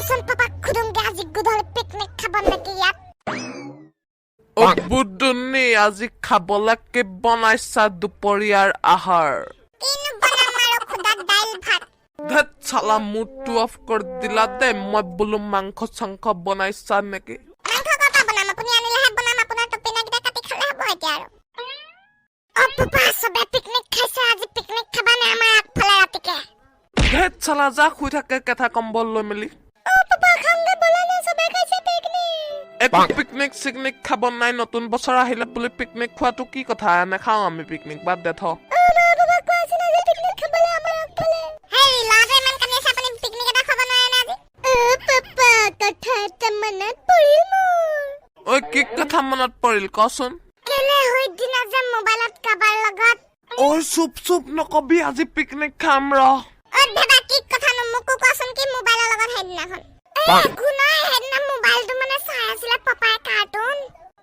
কচোন পাপাক খুদুংগে আজি গুধল পিকনিক খাব নেকি ইয়াত বুদ্ধুনি আজি খাবলৈকে বনাইছা দুপৰীয়াৰ আহাৰ কিনো বনাম আৰু খুদা দাইল ভাত ধেত চালা মুডটো অফ কৰি দিলা দে মই বোলো মাংস চাংস বনাইছা নেকি মাংস কথা বনাম আপুনি আনিলেহে বনাম আপোনাৰ টপিনাকেইটা কাটি খালে হ'ব এতিয়া আৰু পাপা সবে পিকনিক খাইছে আজি পিকনিক খাবা নে আমাৰ আগফালে ৰাতিকে ধেত চালা যা শুই থাকে কেথা কম্বল লৈ মেলি পাপা খাওঁগে বলা না সবে খাইছে পিকনিক একো পিকনিক চিকনিক খাব নাই নতুন বছৰ আহিলে বুলি পিকনিক খোৱাটো কি কথা নাখাওঁ আমি পিকনিক বাদ দে থ বাবা কোৱাছিল আজি পিকনিক খাবলৈ আমাৰ আগফালে হেই লাজে ইমান কানি আছে আপুনি পিকনিক এটা খাব নোৱাৰে না আজি পাপা কথা এটা মনত পৰিল মোৰ ঐ কি কথা মনত পৰিল কচোন কেলে হৈ দিনা যে মোবাইলত কাবাৰ লগত ঐ চুপ নকবি আজি পিকনিক খাম ৰ দাদা কি কথা নো মোকো কোৱাচোন কি মোবাইলৰ লগত সেইদিনাখন একো নাই সেইদিনা মোবাইলটো মানে চাই আছিলে পাপাই কাৰ্টুন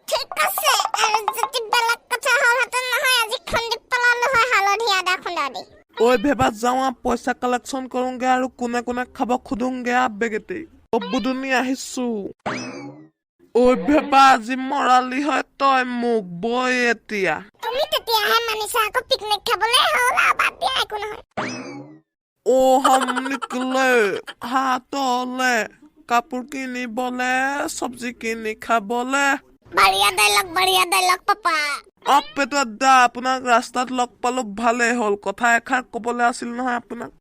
ঠিক আছে আৰু যদি বেলেগ কথা হ'লহেঁতেন নহয় আজি খুন্দি পেলালো হয় হালধীয়া দা খুন্দা দি ঐ ভেবা যাওঁ পইচা কালেকশ্যন কৰোঁগে আৰু কোনে কোনে খাব সোধোংগে বেগেতে বুধুনি আহিছো ঐ ভেবা আজি মৰালি হয় তই মোক বই এতিয়া তুমি তেতিয়াহে মানিছা আকৌ পিকনিক খাবলৈ হ'ল আৰু বাদ দিয়া একো নহয় ও হম নিকলে হাতলে কাপোৰ কিনিবলে চব্জি কিনি খাবলে বঢ়িয়া ডাইলগ পাপা পেটুৱা দা আপোনাক ৰাস্তাত লগ পালো ভালে হ'ল কথা এষাৰ কবলৈ আছিল নহয় আপোনাক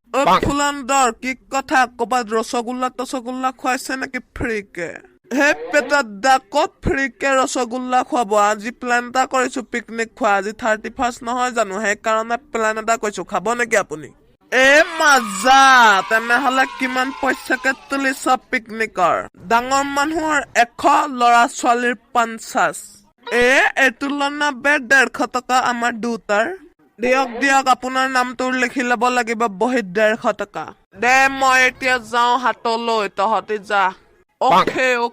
ফুলান্দৰ কি কথা ক'বাত ৰসগোল্লা খুৱাইছে নেকি ফ্ৰীকে হে পেটুৱা দা ক'ত ফ্ৰীকে ৰসগোল্লা খুৱাব আজি প্লেন এটা কৰিছো পিকনিক খোৱা আজি 31 নহয় জানো সেইকাৰণে প্লেন এটা কৰিছো খাব নেকি আপুনি মজা তেনেহলে কিমান পইচাকে তুলিছ পিকনিকৰ ডাঙৰ মানুহৰ 100 ল'ৰা ছোৱালীৰ 50 এইটো লনা 150 টকা আমাৰ দুটাৰ দিয়ক আপোনাৰ নামটো লিখি ল'ব লাগিব বহীত 150 টকা দে মই এতিয়া যাওঁ হাতলৈ তহঁতি যা অকে ঐ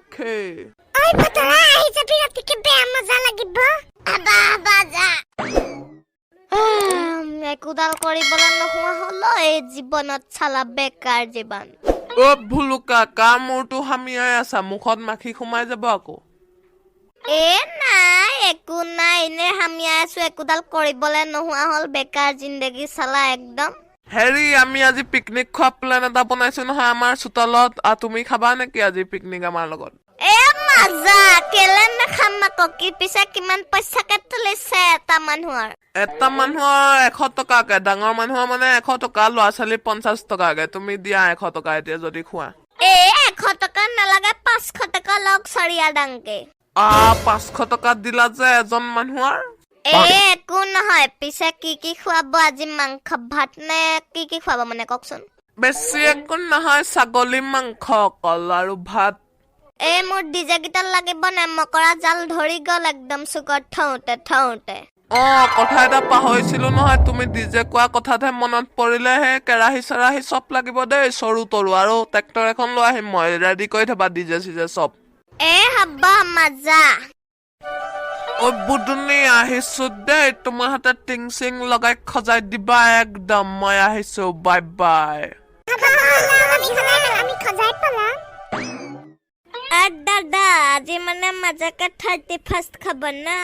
পতৰা আহি যাবি ৰাতিকে বেয়া মজা লাগিব আবা যা একোডাল কৰিবলৈ নোহোৱা হ'ল এই জীৱনত চালা বেকাৰ জীৱন ভুলুকা কা মোৰটো হামিয়াই আছা মুখত মাখি সোমাই যাব আকৌ নাই একো নাই এনে হামিয়াই আছো একোডাল কৰিবলৈ নোহোৱা হ'ল বেকাৰ জিন্দগী চালা একদম হেৰি আমি আজি পিকনিক খোৱা প্লেন এটা বনাইছো নহয় আমাৰ চোতালত তুমি খাবা নেকি আজি পিকনিক আমাৰ লগত মজা কেলে নাখাম আকৌ কি পিছে কিমান পইচাকে তুলিছে এটা মানুহৰ 100 টকাকে ডাঙৰ মানুহৰ মানে 100 টকা ল'ৰা ছোৱালী 50 টকাকে তুমি দিয়া 100 টকা এতিয়া যদি খোৱা 100 টকা নালাগে 500 টকা লওক চৰিয়া ডাংকে 500 টকা দিলা যে এজন মানুহৰ একো নহয় পিছে কি খুৱাব আজি মাংস ভাত নে কি খুৱাব মানে কওকচোন বেছি একো নহয় ছাগলী মাংস অকল আৰু ভাত মোৰ ডিজে গীটাৰ লাগিব নে মকৰা জাল ধৰি গ'ল একদম চুকত থওঁতে কথা এটা পাহৰিছিলো নহয় তুমি ডিজে কোৱা কথাতহে মনত পৰিলে হে কেৰাহী চেৰাহী চব লাগিব দেই সৰু তৰু আৰু ট্ৰেক্টৰ এখন লৈ আহিম মই ৰেডি কৰি থবা ডিজে চিজে চব হব মজা বুধুনি আহিছো দেই তোমাৰ হাতে টিং চিং লগাই খজাই দিবা একদম মই আহিছো বাই বাই দাদা আজি মানে মজাকে 31st খাব না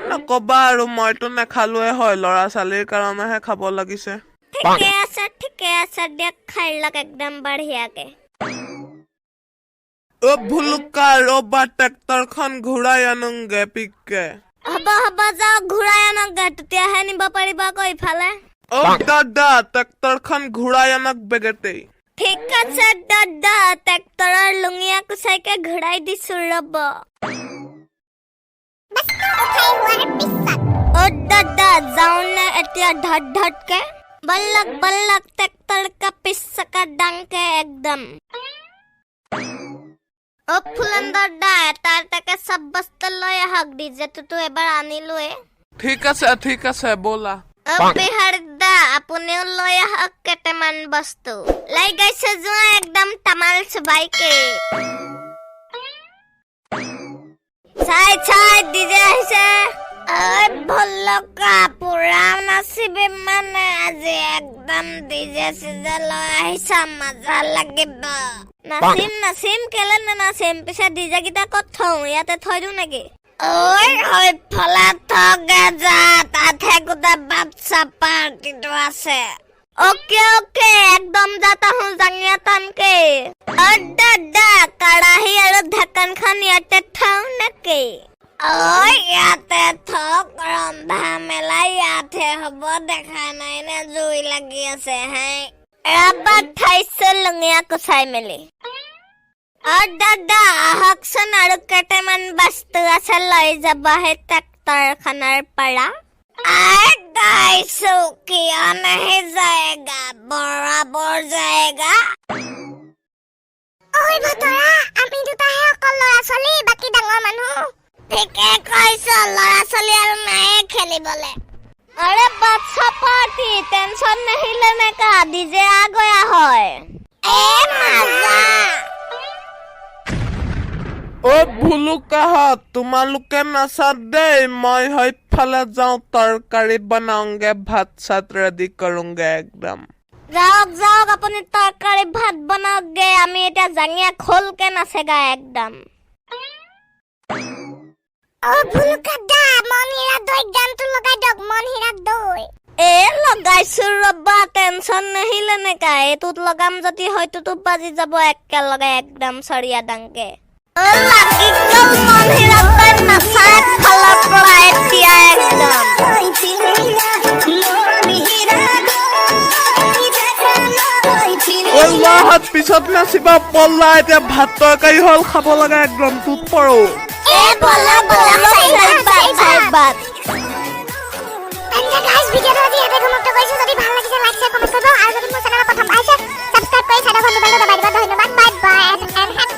নকবা আৰু মইতো নেখালোৱে হয় ল'ৰা ছোৱালীৰ কাৰণেহে খাব লাগিছে ঠিকে আছে দিয়ক খাই লওক একদম বঢ়িয়াকে ভুলুকা ৰবা ট্ৰেক্টৰখন ঘূৰাই আনোগে পিককে হ'ব যাওক ঘূৰাই আনক তেতিয়াহে নিব পাৰিব আকৌ ইফালে দাদা ট্ৰেক্টৰখন ঘূৰাই আনক বেগেতে ঠিক আছে দাদা ট্ৰেক্টৰৰ লুঙিয়া কুচাইকে ঘূৰাই দিছো ৰব দাদা যাওঁ নে এতিয়া ধটকে বল্লক ট্ৰেক্টৰ কা পিছকা ডাংকে একদম ফুলন্দৰ দা এটাকে চব বস্তু লৈ আহক ডিজেটোতো এবাৰ আনিলোৱে ঠিক আছে ব'লা বিহাৰ দা আপুনিও লৈ আহক কেইটামান বস্তু লাই গৈছে যোৱা একদম তামাল চবাইকে চাই ডিজে আহিছে ভল্লকা পুৰা নাচিবি মানে আজি একদম ডিজে চিজে লৈ আহিছা মজা লাগিব নাচিম কেলে নাচিম পিছে ডিজে কেইটা ক'ত থওঁ ইয়াতে থৈ দিওঁ নেকি ঐ হৈফলা থগে যা তাতহে গোটেই বাচ্চা পাৰ্টিটো আছে ओके एकदम जाता हूँ जांगिया तान के दादा कड़ाही और ढक्कन खान याते थाऊ नके ओय याते थक रंधा मेला याते हबो देखा নাই নে জুই লাগি আছে হে এবাৰ ঠাইছে লঙিয়া কুছাই মেলি দাদা আহকচোন আৰু কেইটামান বস্তু আছে লৈ যাব হে ট্ৰেক্টৰ খনৰ পৰা गाइसो किया नहीं जाएगा बराबर जाएगा ओय भतरा আমি দুটা হে অকল লৰা চলি বাকি ডাঙৰ মানুহ ঠিকে কৈছ লৰা চলি আৰু নাই খেলিবলে अरे बादशाह पार्टी टेंशन नहीं लेने का डीजे आ गया है ए मजा অ ভুলুকাহঁত তোমালোকে নাচা দেই মই হৈফালে যাওঁ তৰকাৰী বনাওঁগে ভাত চাত ৰেডি কৰোঁগে একদম যাওক আপুনি তৰকাৰী ভাত বনাওগে আমি এটা জাঙিয়া খোলকে নাচেগা একদম ও ভুলুকা দা মনহিৰা দৈ গানটো লগাই দক মনহিৰা দৈ এ লগাইছো ৰবা টেনচন नहीं लेने का এতুত লগাম যদি হয়তো বাজি যাব একেলগে একদম সৰিয়া ডাংকে লাগি গল মনহিৰা দৈ নাচাক ফলা পৰা এতিয়া একদম লাহত পিছত নাচিবা পল্লা এতিয়া ভাত তৰকাৰী হল খাব লগা একদম তুত পৰো এ বলা বাত গাইস ভিডিওটো আজি ইয়াতে সমাপ্ত কৰিছো যদি ভাল লাগিছে লাইক শেয়াৰ কমেন্ট কৰিব আৰু যদি মোৰ চেনেলত প্ৰথম আহিছে সাবস্ক্ৰাইব কৰি চাইডৰ ঘণ্টাটো দবাই দিব ধন্যবাদ বাই বাই এণ্ড